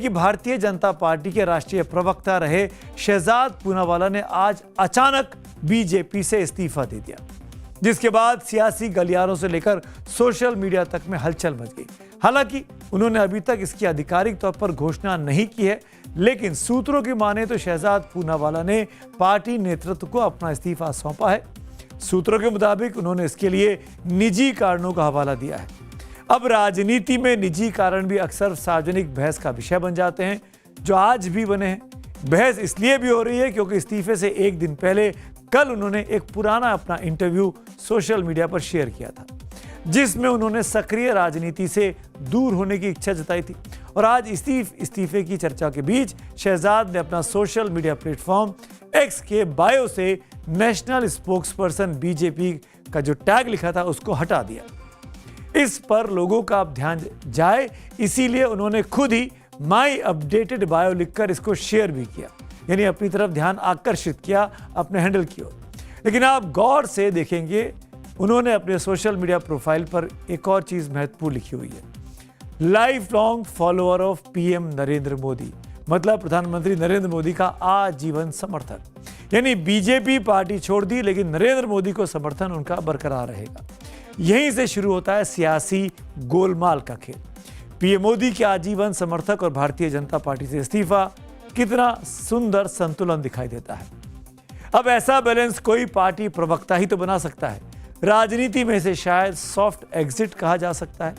कि भारतीय जनता पार्टी के राष्ट्रीय प्रवक्ता रहे शहजाद पूनावाला ने आज अचानक बीजेपी से इस्तीफा दे दिया, जिसके बाद सियासी गलियारों से लेकर सोशल मीडिया तक में हलचल मच गई। हालांकि उन्होंने अभी तक इसकी आधिकारिक तौर पर घोषणा नहीं की है, लेकिन सूत्रों की माने तो शहजाद पूनावाला ने पार्टी नेतृत्व को अपना इस्तीफा सौंपा है। सूत्रों के मुताबिक उन्होंने इसके लिए निजी कारणों का हवाला दिया है। अब राजनीति में निजी कारण भी अक्सर सार्वजनिक बहस का विषय बन जाते हैं, जो आज भी बने हैं। बहस इसलिए भी हो रही है क्योंकि इस्तीफे से एक दिन पहले कल उन्होंने एक पुराना अपना इंटरव्यू सोशल मीडिया पर शेयर किया था, जिसमें उन्होंने सक्रिय राजनीति से दूर होने की इच्छा जताई थी। और आज इस्तीफे की चर्चा के बीच शहजाद ने अपना सोशल मीडिया प्लेटफॉर्म एक्स के बायो से नेशनल स्पोक्सपर्सन बीजेपी का जो टैग लिखा था उसको हटा दिया। इस पर लोगों का अब ध्यान जाए, इसीलिए उन्होंने खुद ही माई अपडेटेड बायो लिखकर इसको शेयर भी किया, यानी अपनी तरफ ध्यान आकर्षित किया अपने हैंडल की ओर। लेकिन आप गौर से देखेंगे उन्होंने अपने सोशल मीडिया प्रोफाइल पर एक और चीज महत्वपूर्ण लिखी हुई है, life long follower of PM Narendra Modi, मतलब प्रधानमंत्री नरेंद्र मोदी का आजीवन समर्थक। यानी बीजेपी पार्टी छोड़ दी, लेकिन नरेंद्र मोदी को समर्थन उनका बरकरार रहेगा। यहीं से शुरू होता है सियासी गोलमाल का खेल। पीएम मोदी के आजीवन समर्थक और भारतीय जनता पार्टी से इस्तीफा, कितना सुंदर संतुलन दिखाई देता है। अब ऐसा बैलेंस कोई पार्टी प्रवक्ता ही तो बना सकता है। राजनीति में इसे शायद सॉफ्ट एग्जिट कहा जा सकता है।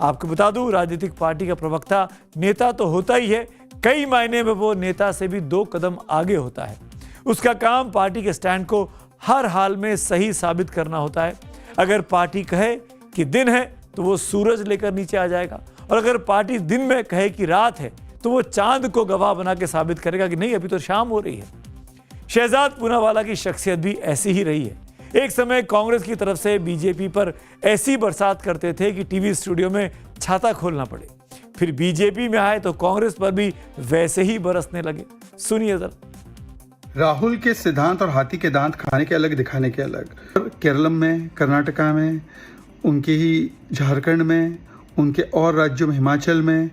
आपको बता दूं, राजनीतिक पार्टी का प्रवक्ता नेता तो होता ही है, कई मायने में वो नेता से भी 2 कदम आगे होता है। उसका काम पार्टी के स्टैंड को हर हाल में सही साबित करना होता है। अगर पार्टी कहे कि दिन है तो वो सूरज लेकर नीचे आ जाएगा, और अगर पार्टी दिन में कहे कि रात है तो वो चांद को गवाह बना के साबित करेगा कि नहीं, अभी तो शाम हो रही है। शहजाद पूनावाला की शख्सियत भी ऐसी ही रही है। एक समय कांग्रेस की तरफ से बीजेपी पर ऐसी बरसात करते थे कि टीवी स्टूडियो में छाता खोलना पड़े। फिर बीजेपी में आए तो कांग्रेस पर भी वैसे ही बरसने लगे। सुनिए जरा। राहुल के सिद्धांत और हाथी के दांत खाने के अलग, दिखाने के अलग। केरलम में, कर्नाटका में, उनके ही झारखंड में, उनके और राज्यों में, हिमाचल में,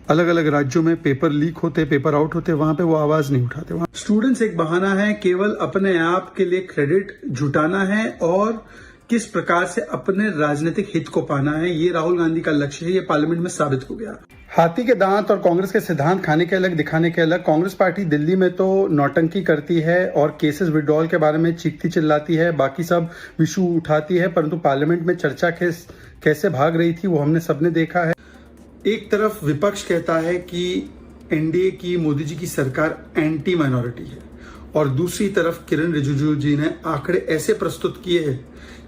अलग अलग राज्यों में पेपर लीक होते, पेपर आउट होते, वहां पे वो आवाज नहीं उठाते। वहां स्टूडेंट्स एक बहाना है, केवल अपने आप के लिए क्रेडिट जुटाना है और किस प्रकार से अपने राजनीतिक हित को पाना है, ये राहुल गांधी का लक्ष्य है। ये पार्लियामेंट में साबित हो गया। हाथी के दांत और कांग्रेस के सिद्धांत खाने के अलग, दिखाने के अलग। कांग्रेस पार्टी दिल्ली में तो नौटंकी करती है और केसेस विड्रॉल के बारे में चीखती चिल्लाती है, बाकी सब इशू उठाती है, परंतु पार्लियामेंट में चर्चा कैसे भाग रही थी वो हमने सबने देखा है। एक तरफ विपक्ष कहता है कि एनडीए की, मोदी जी की सरकार एंटी माइनॉरिटी है, और दूसरी तरफ किरण रिजिजू जी ने आंकड़े ऐसे प्रस्तुत किए हैं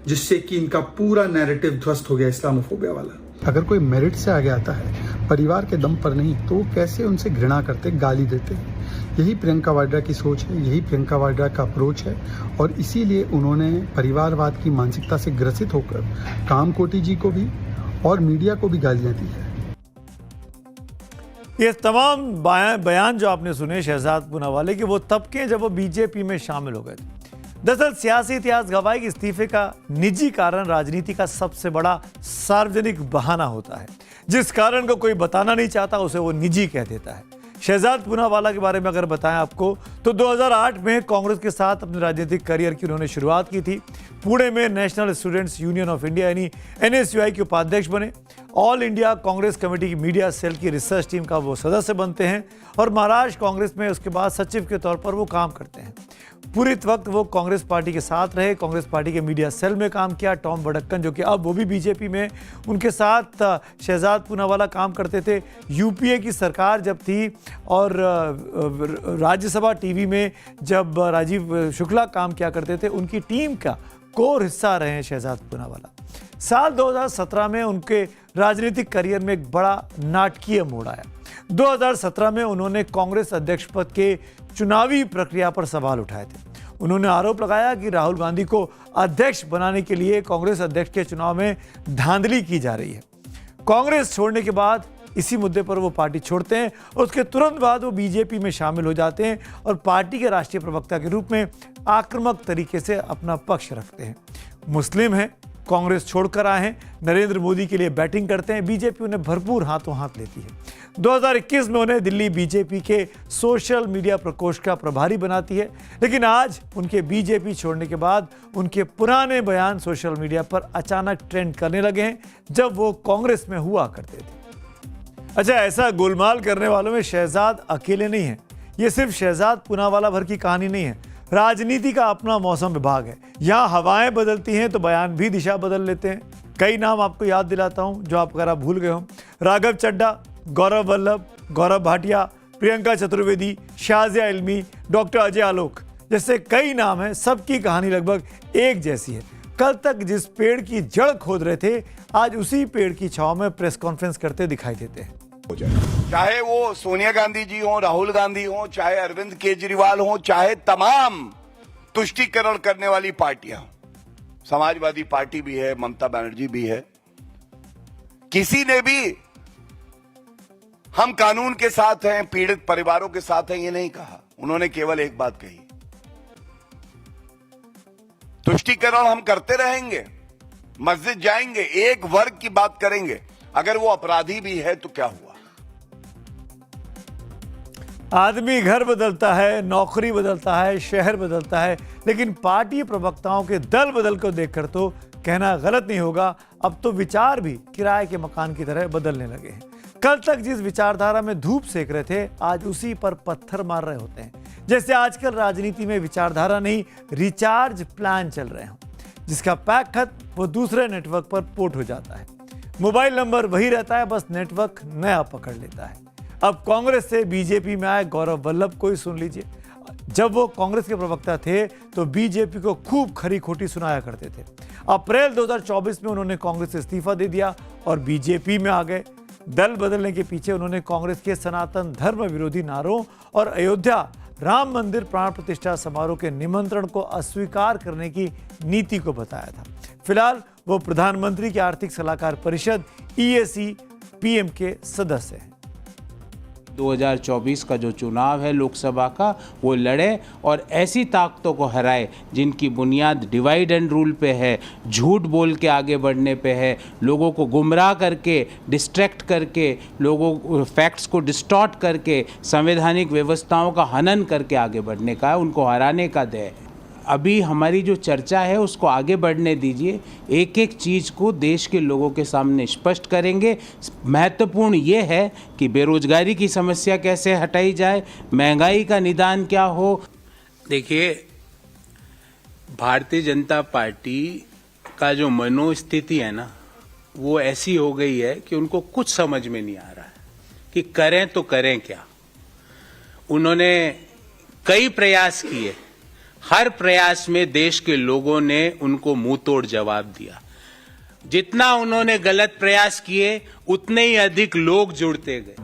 जिससे कि इनका पूरा नैरेटिव ध्वस्त हो गया इस्लामोफोबिया वाला। अगर कोई मेरिट से आगे आता है, परिवार के दम पर नहीं, तो कैसे उनसे घृणा करते, गाली देते। यही प्रियंका वाड्रा की सोच है, यही प्रियंका वाड्रा का अप्रोच है, और इसीलिए उन्होंने परिवारवाद की मानसिकता से ग्रसित होकर कामकोटी जी को भी और मीडिया को भी गालियां दी है। ये तमाम बयान जो आपने सुने शहजाद पूनावाला के, वो तब के जब वो बीजेपी में शामिल हो गए थे। दरअसल सियासी इतिहास गवाह के इस्तीफे का निजी कारण राजनीति का सबसे बड़ा सार्वजनिक बहाना होता है। जिस कारण को कोई बताना नहीं चाहता उसे वो निजी कह देता है। शहजाद पूनावाला के बारे में अगर बताएं आपको, तो 2008 में कांग्रेस के साथ अपने राजनीतिक करियर की उन्होंने शुरुआत की थी। पुणे में national students union of India यानी NSUI के उपाध्यक्ष बने। ऑल इंडिया कांग्रेस कमेटी की मीडिया सेल की रिसर्च टीम का वो सदस्य बनते हैं, और महाराष्ट्र कांग्रेस में उसके बाद सचिव के तौर पर वो काम करते हैं। पूरी वक्त वो कांग्रेस पार्टी के साथ रहे, कांग्रेस पार्टी के मीडिया सेल में काम किया। टॉम वडक्कन जो कि अब वो भी बीजेपी में, उनके साथ शहजाद पूनावाला काम करते थे। यूपीए की सरकार जब थी और राज्यसभा टीवी में जब राजीव शुक्ला काम किया करते थे, उनकी टीम का कोर हिस्सा रहे हैं शहजाद पूनावाला। साल 2017 में उनके राजनीतिक करियर में एक बड़ा नाटकीय मोड़ आया। 2017 में उन्होंने कांग्रेस अध्यक्ष पद के चुनावी प्रक्रिया पर सवाल उठाए थे। उन्होंने आरोप लगाया कि राहुल गांधी को अध्यक्ष बनाने के लिए कांग्रेस अध्यक्ष के चुनाव में धांधली की जा रही है। कांग्रेस छोड़ने के बाद इसी मुद्दे पर वो पार्टी छोड़ते हैं, और उसके तुरंत बाद वो बीजेपी में शामिल हो जाते हैं और पार्टी के राष्ट्रीय प्रवक्ता के रूप में आक्रामक तरीके से अपना पक्ष रखते हैं। मुस्लिम हैं, कांग्रेस छोड़कर आए हैं, नरेंद्र मोदी के लिए बैटिंग करते हैं, बीजेपी उन्हें भरपूर हाथों हाथ लेती है। 2021 में उन्हें दिल्ली बीजेपी के सोशल मीडिया प्रकोष्ठ का प्रभारी बनाती है, लेकिन आज उनके बीजेपी छोड़ने के बाद उनके पुराने बयान सोशल मीडिया पर अचानक ट्रेंड करने लगे हैं, जब वो कांग्रेस में हुआ करते थे। अच्छा, ऐसा गोलमाल करने वालों में शहजाद अकेले नहीं है। ये सिर्फ शहजाद पूनावाला भर की कहानी नहीं है। राजनीति का अपना मौसम विभाग है। यहाँ हवाएं बदलती हैं तो बयान भी दिशा बदल लेते हैं। कई नाम आपको याद दिलाता हूं जो आप अगर आप भूल गए हो। राघव चड्ढा, गौरव वल्लभ, गौरव भाटिया, प्रियंका चतुर्वेदी, शाजिया इल्मी, डॉक्टर अजय आलोक जैसे कई नाम हैं। सबकी कहानी लगभग एक जैसी है। कल तक जिस पेड़ की जड़ खोद रहे थे, आज उसी पेड़ की छांव में प्रेस कॉन्फ्रेंस करते दिखाई देते हैं। चाहे वो सोनिया गांधी जी हो, राहुल गांधी हो, चाहे अरविंद केजरीवाल हो, चाहे तमाम तुष्टीकरण करने वाली पार्टियां, समाजवादी पार्टी भी है, ममता बनर्जी भी है, किसी ने भी हम कानून के साथ हैं, पीड़ित परिवारों के साथ हैं, ये नहीं कहा। उन्होंने केवल एक बात कही, तुष्टीकरण हम करते रहेंगे, मस्जिद जाएंगे, एक वर्ग की बात करेंगे, अगर वो अपराधी भी है तो क्या हुआ। आदमी घर बदलता है, नौकरी बदलता है, शहर बदलता है, लेकिन पार्टी प्रवक्ताओं के दल बदल को देखकर तो कहना गलत नहीं होगा, अब तो विचार भी किराए के मकान की तरह बदलने लगे हैं। कल तक जिस विचारधारा में धूप सेक रहे थे, आज उसी पर पत्थर मार रहे होते हैं। जैसे आजकल राजनीति में विचारधारा नहीं, रिचार्ज प्लान चल रहे हों, जिसका पैक खत्म वो दूसरे नेटवर्क पर पोर्ट हो जाता है। मोबाइल नंबर वही रहता है, बस नेटवर्क नया पकड़ लेता है। अब कांग्रेस से बीजेपी में आए गौरव वल्लभ को ही सुन लीजिए। जब वो कांग्रेस के प्रवक्ता थे तो बीजेपी को खूब खरी खोटी सुनाया करते थे। अप्रैल 2024 में उन्होंने कांग्रेस से इस्तीफा दे दिया और बीजेपी में आ गए। दल बदलने के पीछे उन्होंने कांग्रेस के सनातन धर्म विरोधी नारों और अयोध्या राम मंदिर प्राण प्रतिष्ठा समारोह के निमंत्रण को अस्वीकार करने की नीति को बताया था। फिलहाल वो प्रधानमंत्री की आर्थिक सलाहकार परिषद EAC-PM के सदस्य हैं। 2024 का जो चुनाव है लोकसभा का, वो लड़े और ऐसी ताकतों को हराए जिनकी बुनियाद डिवाइड एंड रूल पे है, झूठ बोल के आगे बढ़ने पे है, लोगों को गुमराह करके, डिस्ट्रैक्ट करके, लोगों फैक्ट्स को डिस्टॉर्ट करके, संवैधानिक व्यवस्थाओं का हनन करके आगे बढ़ने का है, उनको हराने का दे। अभी हमारी जो चर्चा है उसको आगे बढ़ने दीजिए, एक एक चीज़ को देश के लोगों के सामने स्पष्ट करेंगे। महत्वपूर्ण ये है कि बेरोजगारी की समस्या कैसे हटाई जाए, महंगाई का निदान क्या हो। देखिए, भारतीय जनता पार्टी का जो मनोस्थिति है ना, वो ऐसी हो गई है कि उनको कुछ समझ में नहीं आ रहा है कि करें तो करें क्या। उन्होंने कई प्रयास किए, हर प्रयास में देश के लोगों ने उनको मुंह तोड़ जवाब दिया। जितना उन्होंने गलत प्रयास किए, उतने ही अधिक लोग जुड़ते गए।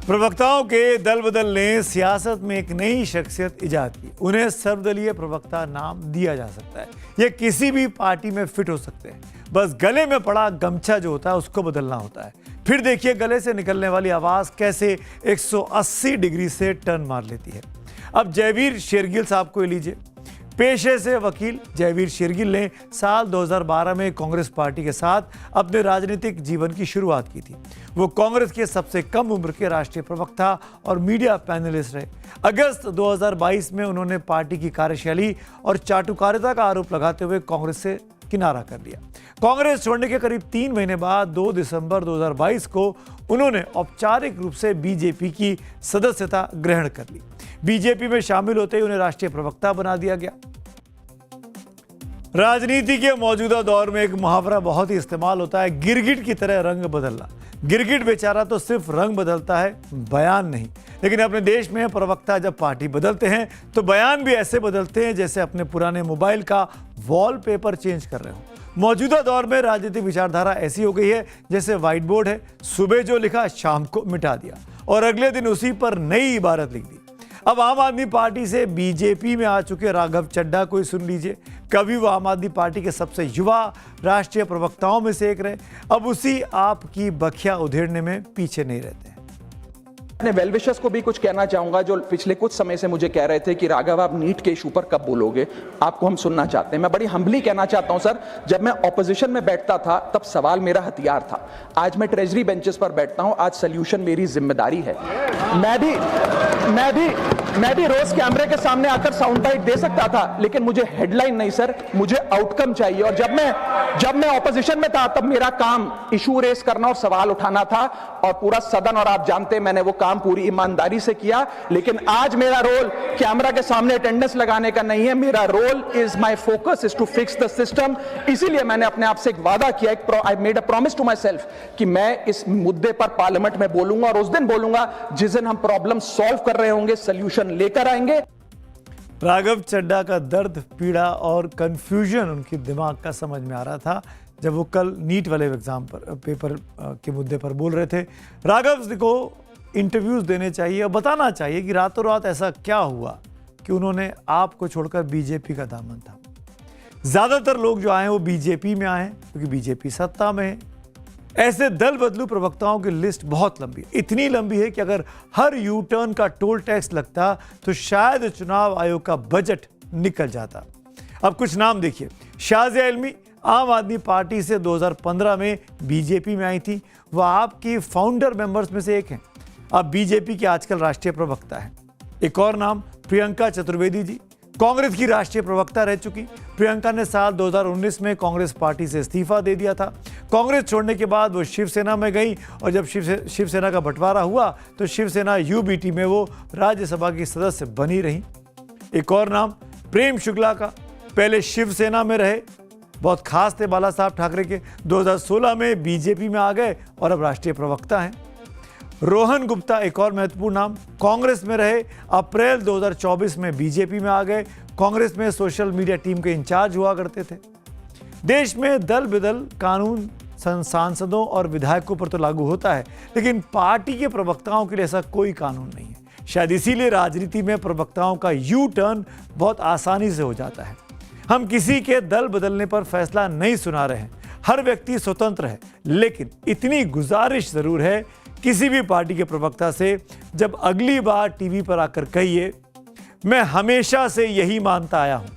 प्रवक्ताओं के दल बदल ने सियासत में एक नई शख्सियत इजाद की। उन्हें सर्वदलीय प्रवक्ता नाम दिया जा सकता है। ये किसी भी पार्टी में फिट हो सकते हैं, बस गले में पड़ा गमछा जो होता है उसको बदलना होता है। फिर देखिए गले से निकलने वाली आवाज कैसे 180 डिग्री से टर्न मार लेती है। अब जयवीर शेरगिल साहब को लीजिए। पेशे से वकील जयवीर शेरगिल ने साल 2012 में कांग्रेस पार्टी के साथ अपने राजनीतिक जीवन की शुरुआत की थी। वो कांग्रेस के सबसे कम उम्र के राष्ट्रीय प्रवक्ता और मीडिया पैनलिस्ट रहे। अगस्त 2022 में उन्होंने पार्टी की कार्यशैली और चाटुकारिता का आरोप लगाते हुए कांग्रेस से किनारा कर लिया। कांग्रेस छोड़ने के करीब 3 महीने बाद 2 दिसंबर 2022 को उन्होंने औपचारिक रूप से बीजेपी की सदस्यता ग्रहण कर ली। बीजेपी में शामिल होते ही उन्हें राष्ट्रीय प्रवक्ता बना दिया गया। राजनीति के मौजूदा दौर में एक मुहावरा बहुत ही इस्तेमाल होता है, गिरगिट की तरह रंग बदलना। गिरगिट बेचारा तो सिर्फ रंग बदलता है, बयान नहीं। लेकिन अपने देश में प्रवक्ता जब पार्टी बदलते हैं तो बयान भी ऐसे बदलते हैं जैसे अपने पुराने मोबाइल का वॉलपेपर चेंज कर रहे हो। मौजूदा दौर में राजनीतिक विचारधारा ऐसी हो गई है जैसे व्हाइट बोर्ड है, सुबह जो लिखा शाम को मिटा दिया और अगले दिन उसी पर नई इबारत लिख दी। अब आम आदमी पार्टी से बीजेपी में आ चुके राघव चड्ढा को ही सुन लीजिए। कभी वो आम आदमी पार्टी के सबसे युवा राष्ट्रीय प्रवक्ताओं में से एक रहे, अब उसी आप की बखिया उधेड़ने में पीछे नहीं रहते हैं। अपने वेलविशर्स को भी कुछ कहना चाहूंगा जो पिछले कुछ समय से मुझे कह रहे थे कि राघव आप नीट के इशू पर कब बोलोगे, आपको हम सुनना चाहते हैं। मैं बड़ी हम्बली कहना चाहता हूं सर, जब मैं ऑपोजिशन में बैठता था तब सवाल मेरा हथियार था, आज मैं ट्रेजरी बेंचेस पर बैठता हूं, आज सोल्यूशन मेरी जिम्मेदारी है। मैं भी रोज कैमरे के सामने आकर साउंड बाइट दे सकता था, लेकिन मुझे हेडलाइन नहीं सर, मुझे आउटकम चाहिए। और जब मैं ऑपोजिशन में था तब मेरा काम इशू रेस करना और सवाल उठाना था, और पूरा सदन और आप जानते हैं मैंने वो काम पूरी ईमानदारी से किया। लेकिन आज मेरा रोल कैमरा के सामने अटेंडेंस लगाने का नहीं है, मेरा role is my focus is to fix the system. इसीलिए मैंने अपने आप से एक वादा किया, I made a promise to myself कि मैं इस मुद्दे पर पार्लियामेंट में बोलूंगा, और उस दिन बोलूंगा जिस दिन हम प्रॉब्लम सॉल्व कर रहे होंगे, सोल्यूशन लेकर आएंगे। राघव चड्ढा का दर्द, पीड़ा और कंफ्यूजन उनके दिमाग का समझ में आ रहा था जब वो कल नीट वाले एग्जाम पर पेपर के मुद्दे पर बोल रहे थे। राघव को इंटरव्यूज देने चाहिए और बताना चाहिए कि रातों रात ऐसा क्या हुआ कि उन्होंने आपको छोड़कर बीजेपी का दामन थामा। ज्यादातर लोग जो आए हैं वो बीजेपी में आए हैं क्योंकि बीजेपी सत्ता में है। ऐसे दल बदलू प्रवक्ताओं की लिस्ट बहुत लंबी है, इतनी लंबी है कि अगर हर यू टर्न का टोल टैक्स लगता तो शायद चुनाव आयोग का बजट निकल जाता। अब कुछ नाम देखिए। शाज़िया इल्मी आम आदमी पार्टी से 2015 में बीजेपी में आई थी, वह आपकी फाउंडर मेंबर्स में से एक हैं। अब बीजेपी के आजकल राष्ट्रीय प्रवक्ता हैं। एक और नाम प्रियंका चतुर्वेदी जी, कांग्रेस की राष्ट्रीय प्रवक्ता रह चुकी। प्रियंका ने साल 2019 में कांग्रेस पार्टी से इस्तीफा दे दिया था। कांग्रेस छोड़ने के बाद वो शिवसेना में गई और जब शिवसेना का बंटवारा हुआ तो शिवसेना यूबीटी में वो राज्यसभा की सदस्य बनी रही। एक और नाम प्रेम शुक्ला का, पहले शिवसेना में रहे, बहुत खास थे बाला साहब ठाकरे के, 2016 में बीजेपी में आ गए और अब राष्ट्रीय प्रवक्ता हैं। रोहन गुप्ता एक और महत्वपूर्ण नाम, कांग्रेस में रहे, अप्रैल 2024 में बीजेपी में आ गए, कांग्रेस में सोशल मीडिया टीम के इंचार्ज हुआ करते थे। देश में दल बदल कानून सांसदों और विधायकों पर तो लागू होता है, लेकिन पार्टी के प्रवक्ताओं के लिए ऐसा कोई कानून नहीं है। शायद इसीलिए राजनीति में प्रवक्ताओं का यू टर्न बहुत आसानी से हो जाता है। हम किसी के दल बदलने पर फैसला नहीं सुना रहे हैं, हर व्यक्ति स्वतंत्र है, लेकिन इतनी गुजारिश जरूर है किसी भी पार्टी के प्रवक्ता से, जब अगली बार टीवी पर आकर कहिए, मैं हमेशा से यही मानता आया हूं,